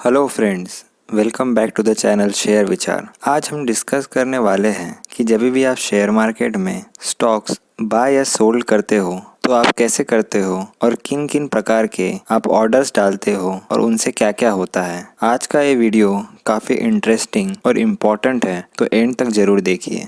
Hello friends, welcome back to the channel share विचार। आज हम डिस्कस करने वाले हैं कि जब भी आप शेयर मार्केट में स्टॉक्स बाय या सोल्ड करते हो तो आप कैसे करते हो और किन किन प्रकार के आप ऑर्डर्स डालते हो और उनसे क्या क्या होता है। आज का ये वीडियो काफ़ी इंटरेस्टिंग और इम्पोर्टेंट है, तो एंड तक ज़रूर देखिए।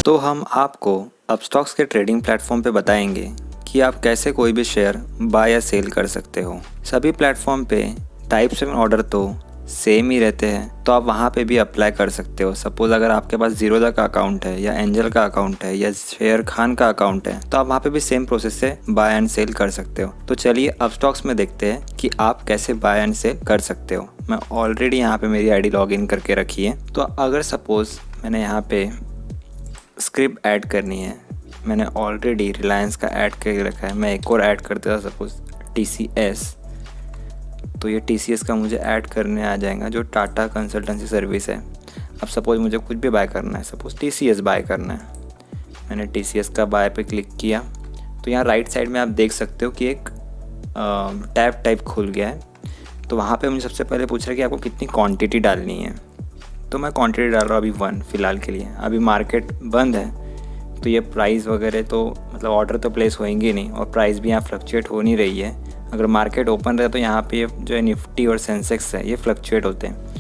तो हम आपको अपस्टॉक्स के ट्रेडिंग प्लेटफॉर्म पे बताएंगे कि आप कैसे कोई भी शेयर बाय या सेल कर सकते हो। सभी प्लेटफॉर्म पे टाइप्स ऑफ ऑर्डर तो सेम ही रहते हैं, तो आप वहाँ पे भी अप्लाई कर सकते हो। सपोज़ अगर आपके पास जीरोधा का अकाउंट है या एंजल का अकाउंट है या शेयर खान का अकाउंट है, तो आप वहाँ पे भी सेम प्रोसेस से बाय एंड सेल कर सकते हो। तो चलिए अपस्टॉक्स में देखते हैं कि आप कैसे बाय एंड सेल कर सकते हो। मैं ऑलरेडी यहाँ पे मेरी आईडी लॉगिन करके रखी है। तो अगर सपोज़ मैंने यहाँ पे स्क्रिप्ट ऐड करनी है, मैंने ऑलरेडी रिलायंस का ऐड करके रखा है। मैं एक और ऐड कर देता सपोज़ TCS, तो ये TCS का मुझे ऐड करने आ जाएगा जो टाटा कंसल्टेंसी सर्विस है। अब सपोज़ मुझे कुछ भी बाय करना है, सपोज़ TCS बाय करना है, मैंने TCS का बाय पे क्लिक किया तो यहाँ राइट साइड में आप देख सकते हो कि एक टैब टाइप खुल गया है। तो वहाँ पे मुझे सबसे पहले पूछ रहा है कि आपको कितनी क्वांटिटी डालनी है। तो मैं क्वांटिटी डाल रहा हूँ अभी 1 फ़िलहाल के लिए। अभी मार्केट बंद है तो ये प्राइस वगैरह तो मतलब ऑर्डर तो प्लेस होएंगे नहीं, और प्राइस भी यहाँ फ्लक्चुएट हो नहीं रही है। अगर मार्केट ओपन रहे तो यहाँ पे ये जो है निफ्टी और सेंसेक्स है ये फ्लक्चुएट होते हैं।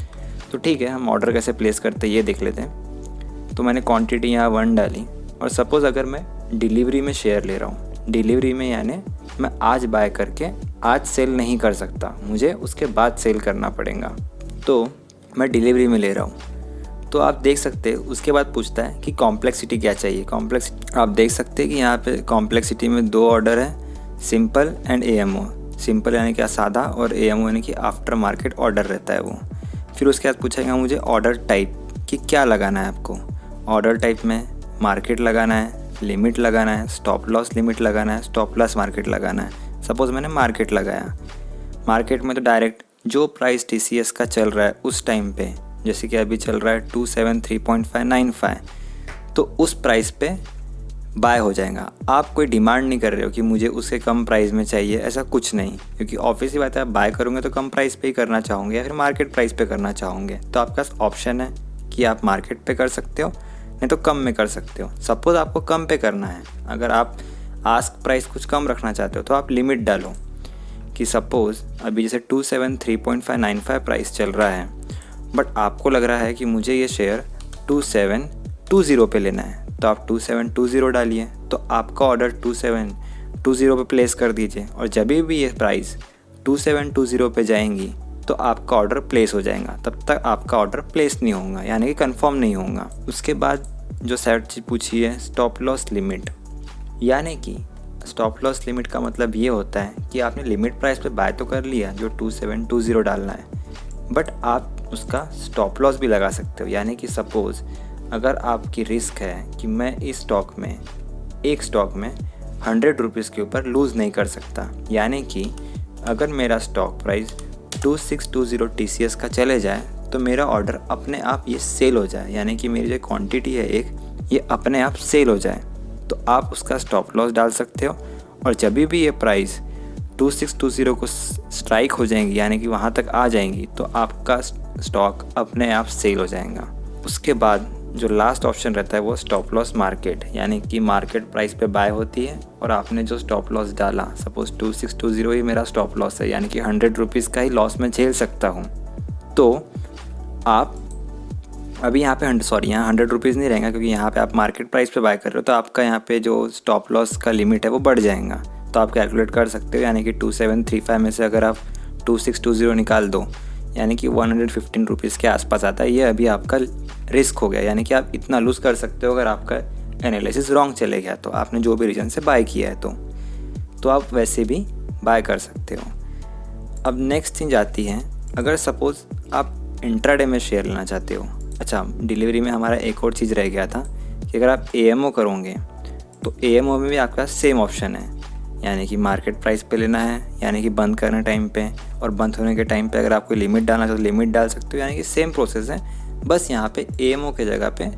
तो ठीक है, हम ऑर्डर कैसे प्लेस करते हैं ये देख लेते हैं। तो मैंने क्वांटिटी यहाँ 1 डाली, और सपोज़ अगर मैं डिलीवरी में शेयर ले रहा हूँ, डिलीवरी में यानी मैं आज बाय करके आज सेल नहीं कर सकता, मुझे उसके बाद सेल करना पड़ेगा। तो मैं डिलीवरी में ले रहा हूँ, तो आप देख सकते हैं उसके बाद पूछता है कि कॉम्प्लेक्सिटी क्या चाहिए। कॉम्प्लेक्सिटी आप देख सकते हैं कि यहाँ पे कॉम्प्लेक्सिटी में 2 ऑर्डर है, सिंपल एंड AMO। सिंपल यानी कि सादा, और AMO यानी कि आफ्टर मार्केट ऑर्डर रहता है वो। फिर उसके बाद पूछेगा मुझे ऑर्डर टाइप कि क्या लगाना है आपको। ऑर्डर टाइप में मार्केट लगाना है, लिमिट लगाना है, स्टॉप लॉस लिमिट लगाना है, स्टॉप लॉस मार्केट लगाना है। सपोज़ मैंने मार्केट लगाया, मार्केट में तो डायरेक्ट जो प्राइस TCS का चल रहा है उस टाइम पे, जैसे कि अभी चल रहा है 273.595, तो उस प्राइस पे बाय हो जाएगा। आप कोई डिमांड नहीं कर रहे हो कि मुझे उसके कम प्राइस में चाहिए, ऐसा कुछ नहीं, क्योंकि ऑब्वियसली बात है आप बाय करोगे तो कम प्राइस पे ही करना चाहोगे या फिर मार्केट प्राइस पे करना चाहोगे। तो आपके पास ऑप्शन है कि आप मार्केट पे कर सकते हो, नहीं तो कम में कर सकते हो। सपोज़ आपको कम पे करना है, अगर आप आस्क प्राइस कुछ कम रखना चाहते हो तो आप लिमिट डालो कि सपोज़ अभी जैसे 273.595 प्राइस चल रहा है, बट आपको लग रहा है कि मुझे ये शेयर 2720 पे लेना है, तो आप 2720 डालिए। तो आपका ऑर्डर 2720 पे प्लेस कर दीजिए, और जब भी ये प्राइस 2720 पे जाएंगी तो आपका ऑर्डर प्लेस हो जाएगा। तब तक आपका ऑर्डर प्लेस नहीं होगा, यानी कि कंफर्म नहीं होगा। उसके बाद जो सेट चीज़ पूछी है स्टॉप लॉस लिमिट, यानी कि स्टॉप लॉस लिमिट का मतलब ये होता है कि आपने लिमिट प्राइस पे बाय तो कर लिया जो 2720 डालना है, बट आप उसका स्टॉप लॉस भी लगा सकते हो। यानी कि सपोज़ अगर आपकी रिस्क है कि मैं इस स्टॉक में एक स्टॉक में 100 रुपीज़ के ऊपर लूज़ नहीं कर सकता, यानी कि अगर मेरा स्टॉक प्राइस 2620 TCS का चले जाए तो मेरा ऑर्डर अपने आप ये सेल हो जाए, यानी कि मेरी जो क्वांटिटी है एक, ये अपने आप सेल हो जाए, तो आप उसका स्टॉप लॉस डाल सकते हो। और जब भी ये प्राइस 2620 को स्ट्राइक हो जाएंगी, यानी कि वहाँ तक आ जाएंगी, तो आपका स्टॉक अपने आप सेल हो जाएगा। उसके बाद जो लास्ट ऑप्शन रहता है वो स्टॉप लॉस मार्केट, यानी कि मार्केट प्राइस पे बाय होती है और आपने जो स्टॉप लॉस डाला, सपोज़ 2620 ही मेरा स्टॉप लॉस है, यानी कि 100 रुपीज़ का ही लॉस मैं झेल सकता हूँ। तो आप अभी यहाँ पे यहाँ 100 रुपीज़ नहीं रहेगा, क्योंकि यहाँ पे आप मार्केट प्राइस पे बाय कर रहे हो, तो आपका यहाँ पे जो स्टॉप लॉस का लिमिट है वो बढ़ जाएगा। तो आप कैलकुलेट कर सकते हो, यानी कि 2735 में से अगर आप 2620 निकाल दो, यानी कि 115 रुपीज़ के आसपास आता है। ये अभी आपका रिस्क हो गया, यानी कि आप इतना लूज़ कर सकते हो अगर आपका एनालिसिस रॉन्ग चले गया, तो आपने जो भी रीजन से बाय किया है तो आप वैसे भी बाय कर सकते हो। अब नेक्स्ट चीज़ आती है, अगर सपोज़ आप इंट्राडे में शेयर लेना चाहते हो। अच्छा, डिलीवरी में हमारा एक और चीज़ रह गया था कि अगर आप AMO करोगे तो AMO में भी आपका सेम ऑप्शन है, यानी कि मार्केट प्राइस पे लेना है, यानी कि बंद करने टाइम पे, और बंद होने के टाइम पे अगर आपको लिमिट डालना चाहो तो लिमिट डाल सकते हो, यानी कि सेम प्रोसेस है। बस यहाँ पे AMO के जगह पे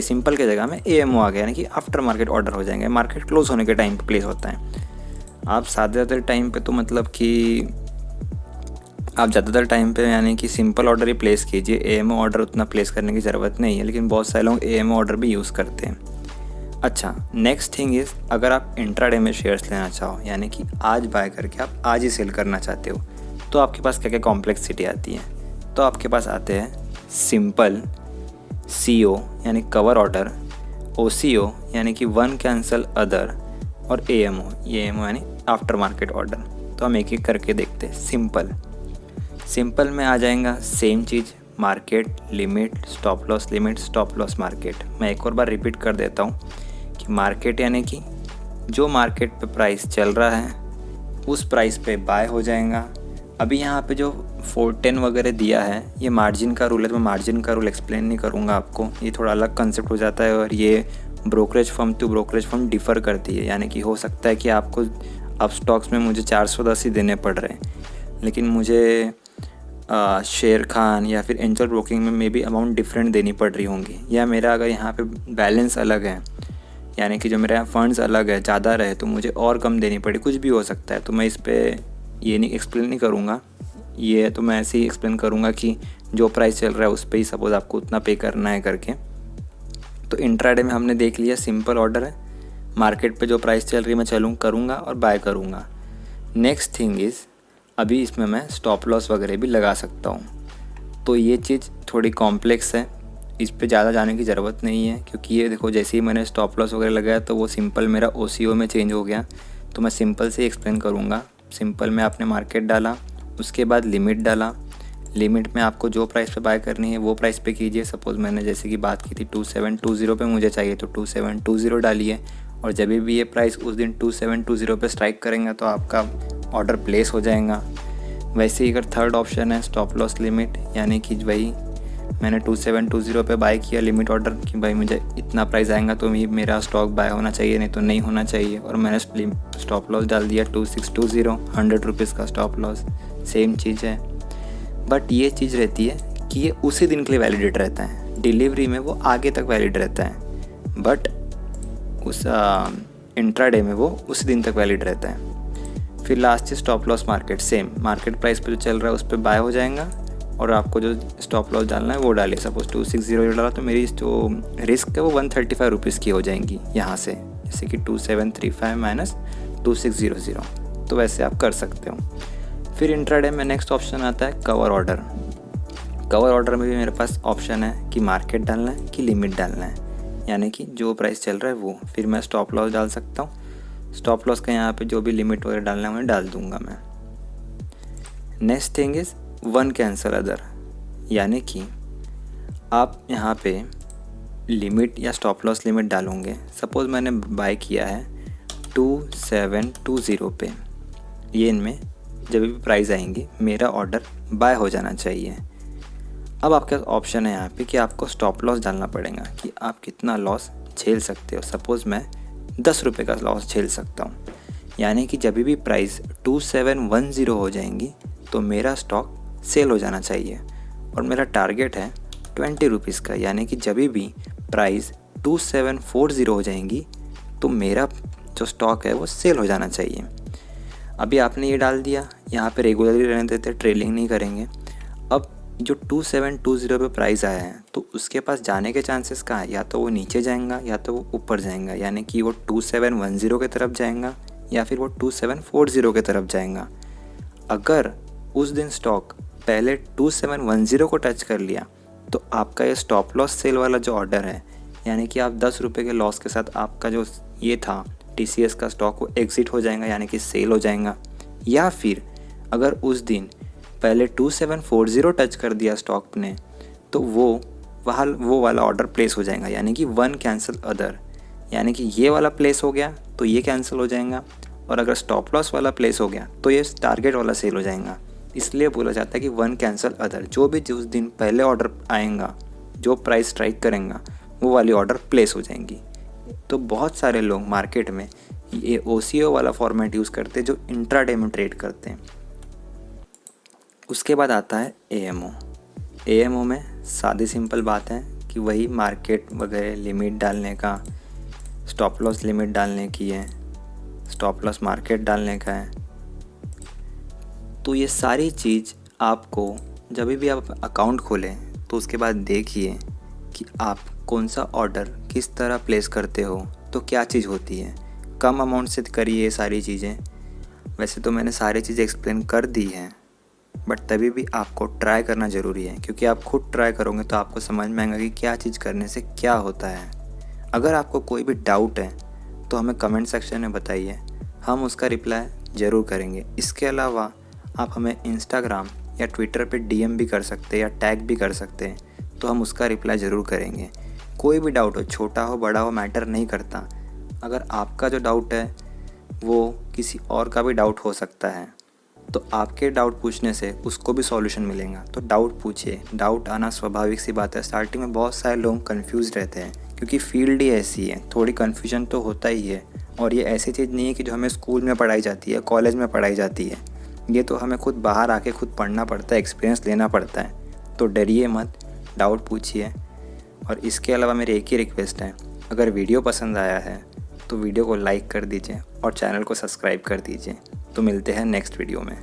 सिंपल के जगह में AMO आ गया, यानी कि आफ्टर मार्केट ऑर्डर हो जाएंगे, मार्केट क्लोज होने के टाइम पे प्लेस होता है। आप ज़्यादातर टाइम पे तो मतलब कि आप ज़्यादातर टाइम पे यानी कि सिंपल ऑर्डर ही प्लेस कीजिए, एएमओ ऑर्डर उतना प्लेस करने की ज़रूरत नहीं है, लेकिन बहुत सारे लोग एएमओ ऑर्डर भी यूज़ करते हैं। अच्छा, नेक्स्ट थिंग इज़, अगर आप इंट्राडे में शेयर्स लेना चाहो यानी कि आज बाय करके आप आज ही सेल करना चाहते हो, तो आपके पास क्या क्या कॉम्प्लेक्सिटी आती है। तो आपके पास आते हैं सिंपल, सीओ यानी कवर ऑर्डर, ओसीओ यानी कि वन कैंसल अदर, और एएमओ यानी आफ्टर मार्केट ऑर्डर। तो हम एक एक करके देखते हैं। सिंपल में आ जाएगा सेम चीज़, market, limit, stop loss limit, stop loss market. मैं एक और बार रिपीट कर देता हूँ कि मार्केट यानी कि जो मार्केट पे प्राइस चल रहा है उस प्राइस पे बाय हो जाएगा। अभी यहाँ पे जो 410 वगैरह दिया है ये मार्जिन का रूल है, तो मैं मार्जिन का रूल एक्सप्लेन नहीं करूँगा आपको, ये थोड़ा अलग कंसेप्ट हो जाता है और ये brokerage firm to brokerage firm differ करती है। यानी कि हो सकता है कि आपको अब स्टॉक्स में मुझे 410 ही देने पड़ रहे हैं, लेकिन मुझे शेर खान या फिर एंजल ब्रोकिंग में मे बी अमाउंट डिफरेंट देनी पड़ रही होंगी, या मेरा अगर यहाँ पे बैलेंस अलग है यानी कि जो मेरे यहाँ फंड्स अलग है ज़्यादा रहे तो मुझे और कम देनी पड़े, कुछ भी हो सकता है। तो मैं इस पर ये नहीं एक्सप्लेन नहीं करूँगा, ये तो मैं ऐसे ही एक्सप्लेन करूँगा कि जो प्राइस चल रहा है उस पर ही सपोज़ आपको उतना पे करना है करके। तो इंट्राडे में हमने देख लिया सिंपल ऑर्डर है, मार्केट पे जो प्राइस चल रही है मैं करूँगा और बाय करूँगा। नेक्स्ट थिंग इज़, अभी इसमें मैं स्टॉप लॉस वगैरह भी लगा सकता हूँ। तो ये चीज़ थोड़ी कॉम्प्लेक्स है, इस पे ज़्यादा जाने की ज़रूरत नहीं है, क्योंकि ये देखो जैसे ही मैंने स्टॉप लॉस वगैरह लगाया तो वो सिंपल मेरा ओसीओ में चेंज हो गया। तो मैं सिंपल से एक्सप्लेन करूँगा। सिंपल में आपने मार्केट डाला, उसके बाद लिमिट डाला, लिमिट में आपको जो प्राइस पे बाय करनी है वो प्राइस पे कीजिए। सपोज़ मैंने जैसे कि बात की थी 2720 पे मुझे चाहिए तो 2720 डालिए, और जब भी ये प्राइस उस दिन 2720 पे स्ट्राइक करेंगे तो आपका ऑर्डर प्लेस हो जाएगा। वैसे ही अगर थर्ड ऑप्शन है स्टॉप लॉस लिमिट, यानी कि भाई मैंने 2720 पे बाय किया लिमिट ऑर्डर कि भाई मुझे इतना प्राइस आएगा तो मेरा स्टॉक बाय होना चाहिए, नहीं तो नहीं होना चाहिए, और मैंने स्टॉप लॉस डाल दिया 2620, 100 रुपीज़ का स्टॉप लॉस। सेम चीज़ है, बट ये चीज़ रहती है कि ये उसी दिन के लिए वैलिडेट रहता है, डिलीवरी में वो आगे तक वैलिड रहता है, बट उस इंट्राडे में वो उसी दिन तक वैलिड रहता है। फिर लास्ट है stop loss market, same market price पे जो चल रहा है उस पर बाय हो जाएगा, और आपको जो स्टॉप लॉस डालना है वो डालिए। सपोज 260 डाला तो मेरी जो रिस्क है वो 135 रुपीज़ की हो जाएंगी यहाँ से, जैसे कि 2735 माइनस 2600, तो वैसे आप कर सकते हो। फिर इंट्राडे में नेक्स्ट ऑप्शन आता है कवर ऑर्डर। कवर ऑर्डर में भी मेरे पास ऑप्शन है कि मार्केट डालना है कि लिमिट डालना है, यानी कि जो प्राइस चल रहा है वो। फिर मैं स्टॉप लॉस डाल सकता हूँ, स्टॉप लॉस का यहाँ पे जो भी लिमिट वगैरह डालना है मैं डाल दूँगा मैं। Next thing is one cancel other, यानी कि आप यहाँ पे लिमिट या स्टॉप लॉस लिमिट डालोगे। सपोज़ मैंने बाय किया है 2720 पे, ये इनमें जब भी प्राइस आएंगी मेरा ऑर्डर बाय हो जाना चाहिए। अब आपके पास ऑप्शन है यहाँ पे कि आपको स्टॉप लॉस डालना पड़ेगा कि आप कितना लॉस झेल सकते हो। सपोज़ मैं 10 रुपये का लॉस झेल सकता हूँ, यानी कि जब भी प्राइस 2710 हो जाएंगी तो मेरा स्टॉक सेल हो जाना चाहिए, और मेरा टारगेट है 20 रुपीज़ का, यानी कि जब भी प्राइस 2740 हो जाएंगी तो मेरा जो स्टॉक है वो सेल हो जाना चाहिए। अभी आपने ये डाल दिया, यहाँ पे रेगुलरली रहने देते, ट्रेलिंग नहीं करेंगे। अब जो 2720 पे प्राइस आया है तो उसके पास जाने के चांसेस कहाँ है, या तो वो नीचे जाएगा या तो वो ऊपर जाएगा, यानी कि वो 2710 की तरफ जाएगा या फिर वो 2740 की तरफ जाएगा। अगर उस दिन स्टॉक पहले 2710 को टच कर लिया तो आपका ये स्टॉप लॉस सेल वाला जो ऑर्डर है, यानी कि आप 10 रुपये के लॉस के साथ आपका जो ये था TCS का स्टॉक वो एग्ज़िट हो जाएगा, यानी कि सेल हो जाएगा। या फिर अगर उस दिन पहले 2740 टच कर दिया स्टॉक ने तो वो वाला ऑर्डर प्लेस हो जाएगा, यानी कि वन कैंसिल अदर, यानी कि ये वाला प्लेस हो गया तो ये कैंसिल हो जाएगा, और अगर स्टॉप लॉस वाला प्लेस हो गया तो ये टारगेट वाला सेल हो जाएगा। इसलिए बोला जाता है कि वन कैंसिल अदर, जो भी जिस दिन पहले ऑर्डर आएगा जो प्राइस स्ट्राइक करेंगे वो वाली ऑर्डर प्लेस हो जाएंगी। तो बहुत सारे लोग मार्केट में ये OCO वाला फॉर्मेट यूज़ करते हैं जो इंट्राडे में ट्रेड करते हैं। उसके बाद आता है AMO में सादी सिंपल बात है कि वही मार्केट वगैरह लिमिट डालने का, स्टॉप लॉस लिमिट डालने की है, स्टॉप लॉस मार्केट डालने का है। तो ये सारी चीज़ आपको जब भी आप अकाउंट खोलें तो उसके बाद देखिए कि आप कौन सा ऑर्डर किस तरह प्लेस करते हो, तो क्या चीज़ होती है। कम अमाउंट से करिए ये सारी चीज़ें। वैसे तो मैंने सारी चीज़ें एक्सप्लेन कर दी हैं, बट तभी भी आपको ट्राई करना ज़रूरी है, क्योंकि आप खुद ट्राई करोगे तो आपको समझ में आएगा कि क्या चीज़ करने से क्या होता है। अगर आपको कोई भी डाउट है तो हमें कमेंट सेक्शन में बताइए, हम उसका रिप्लाई ज़रूर करेंगे। इसके अलावा आप हमें इंस्टाग्राम या ट्विटर पे डीएम भी कर सकते हैं या टैग भी कर सकते हैं, तो हम उसका रिप्लाई ज़रूर करेंगे। कोई भी डाउट हो, छोटा हो बड़ा हो, मैटर नहीं करता। अगर आपका जो डाउट है वो किसी और का भी डाउट हो सकता है, तो आपके डाउट पूछने से उसको भी सॉल्यूशन मिलेगा। तो डाउट पूछिए, डाउट आना स्वाभाविक सी बात है। स्टार्टिंग में बहुत सारे लोग कंफ्यूज रहते हैं, क्योंकि फील्ड ही ऐसी है, थोड़ी कन्फ्यूजन तो होता ही है। और ये ऐसी चीज़ नहीं है कि जो हमें स्कूल में पढ़ाई जाती है, कॉलेज में पढ़ाई जाती है। ये तो हमें खुद बाहर आके खुद पढ़ना पड़ता है, एक्सपीरियंस लेना पड़ता है। तो डरिए मत, डाउट पूछिए। और इसके अलावा मेरी एक ही रिक्वेस्ट है, अगर वीडियो पसंद आया है तो वीडियो को लाइक कर दीजिए और चैनल को सब्सक्राइब कर दीजिए। तो मिलते हैं नेक्स्ट वीडियो में।